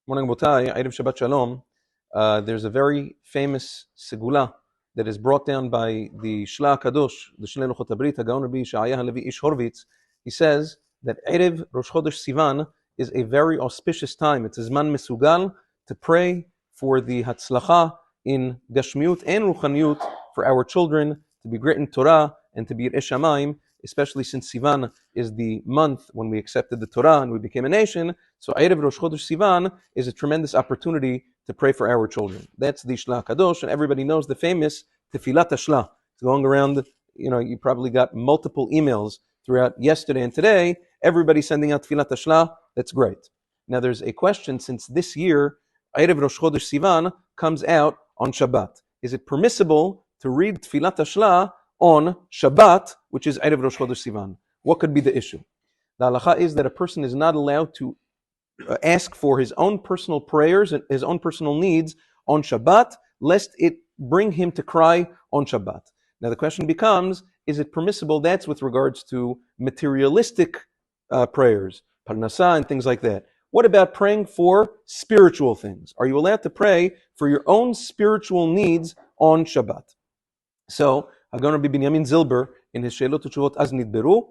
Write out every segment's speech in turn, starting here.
Morning, Botai, Erev Shabbat Shalom. There's a very famous segula that is brought down by the Shelah Kadosh, the Shnei Luchot HaBrit, HaGaon Rabbi Yeshaya HaLevi Ish Horvitz. He says that Erev Rosh Chodesh Sivan is a very auspicious time. It's a Zman Mesugal to pray for the Hatzlacha in Gashmiut and Ruchaniut for our children to be great in Torah and to be Yirei Shamayim, especially since Sivan is the month when we accepted the Torah and we became a nation. So Erev Rosh Chodesh Sivan is a tremendous opportunity to pray for our children. That's the Shelah Kadosh, and everybody knows the famous Tefilat HaShelah. It's going around, you probably got multiple emails throughout yesterday and today, everybody sending out Tefilat HaShelah. That's great. Now there's a question, since this year, Erev Rosh Chodesh Sivan comes out on Shabbat. Is it permissible to read Tefilat HaShelah on Shabbat, which is Erev Rosh Chodesh Sivan? What could be the issue? The halacha is that a person is not allowed to ask for his own personal prayers and his own personal needs on Shabbat, lest it bring him to cry on Shabbat. Now the question becomes, is it permissible? That's with regards to materialistic prayers, parnasah and things like that. What about praying for spiritual things? Are you allowed to pray for your own spiritual needs on Shabbat? So, Hagon Rabbi Binyamin Zilber, in his Sheilot Utshuvot Az Nidberu,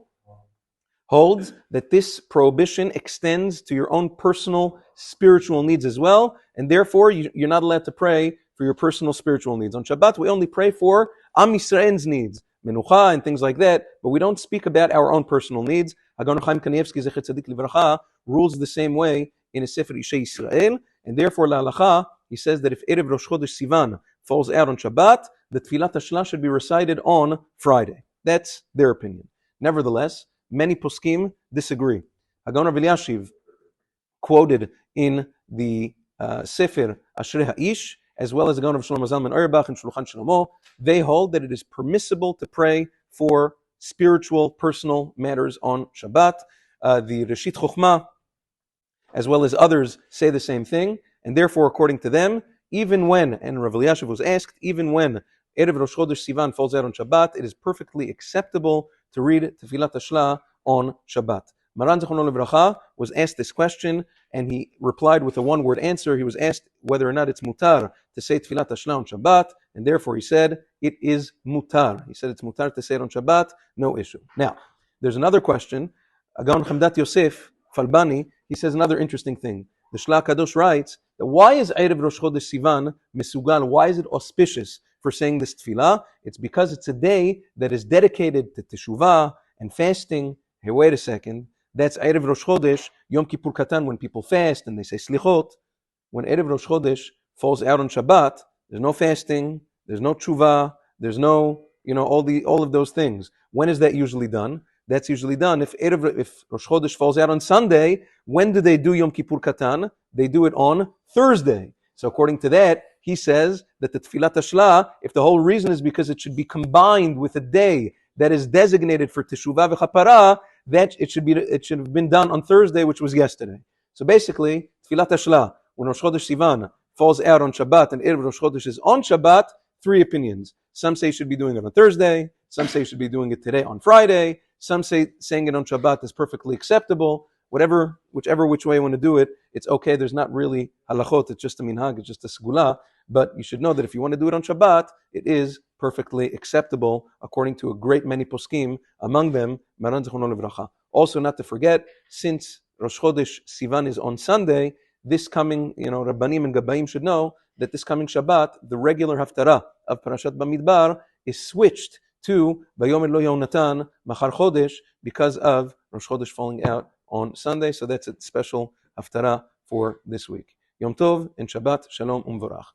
holds that this prohibition extends to your own personal spiritual needs as well, and therefore you're not allowed to pray for your personal spiritual needs. On Shabbat, we only pray for Am Yisrael's needs, menucha and things like that, but we don't speak about our own personal needs. Hagon Chaim Kanievsky Zecher Tzadik Livracha rules the same way in his Sefer Ishei Yisrael, and therefore la halacha, he says that if Erev Rosh Chodesh Sivan falls out on Shabbat, the Tefilat HaShelah should be recited on Friday. That's their opinion. Nevertheless, many poskim disagree. Hagon Rav Eliashiv, quoted in the Sefer Ashrei Ha'ish, as well as the Gaon of Shlomo Zalman Auerbach and Shulchan Shlomo, they hold that it is permissible to pray for spiritual, personal matters on Shabbat. The Reshit Chochmah, as well as others, say the same thing, and therefore, according to them, even when, and Rav Eliashiv was asked, even when Erev Rosh Chodesh Sivan falls out on Shabbat, it is perfectly acceptable to read Tefilat HaShelah on Shabbat. Maran Zechrono Livracha was asked this question, and he replied with a one-word answer. He was asked whether or not it's mutar to say Tefilat HaShelah on Shabbat, and therefore he said, it is mutar. He said it's mutar to say it on Shabbat, no issue. Now, there's another question. Gaon Hamdat Yosef Falbani, he says another interesting thing. The Shelah Kadosh writes that why is Erev Rosh Chodesh Sivan mesugal? Why is it auspicious for saying this tefillah? It's because it's a day that is dedicated to teshuvah and fasting. Hey, wait a second. That's Erev Rosh Chodesh, Yom Kippur Katan, when people fast and they say slichot. When Erev Rosh Chodesh falls out on Shabbat, there's no fasting, there's no teshuvah, there's no, all of those things. When is that usually done? That's usually done if Rosh Chodesh falls out on Sunday. When do they do Yom Kippur Katan? They do it on Thursday. So according to that, he says that the Tefilat HaShelah, if the whole reason is because it should be combined with a day that is designated for Teshuvah v'Chapara, that it should have been done on Thursday, which was yesterday. So basically, Tefilat HaShelah, when Rosh Chodesh Sivan falls out on Shabbat and Erev Rosh Chodesh is on Shabbat, three opinions. Some say you should be doing it on Thursday. Some say you should be doing it today on Friday. Some say saying it on Shabbat is perfectly acceptable. Whichever which way you want to do it, it's okay. There's not really halachot. It's just a minhag. It's just a segula. But you should know that if you want to do it on Shabbat, it is perfectly acceptable according to a great many poskim, among them Maran Zechrono Livracha. Also, not to forget, since Rosh Chodesh Sivan is on Sunday, this coming, Rabbanim and Gabayim should know that this coming Shabbat, the regular haftarah of Parashat Bamidbar is switched to Vayomer Lo Yonatan Machar Chodesh because of Rosh Chodesh falling out on Sunday. So that's a special haftarah for this week. Yom Tov and Shabbat Shalom Umvorach.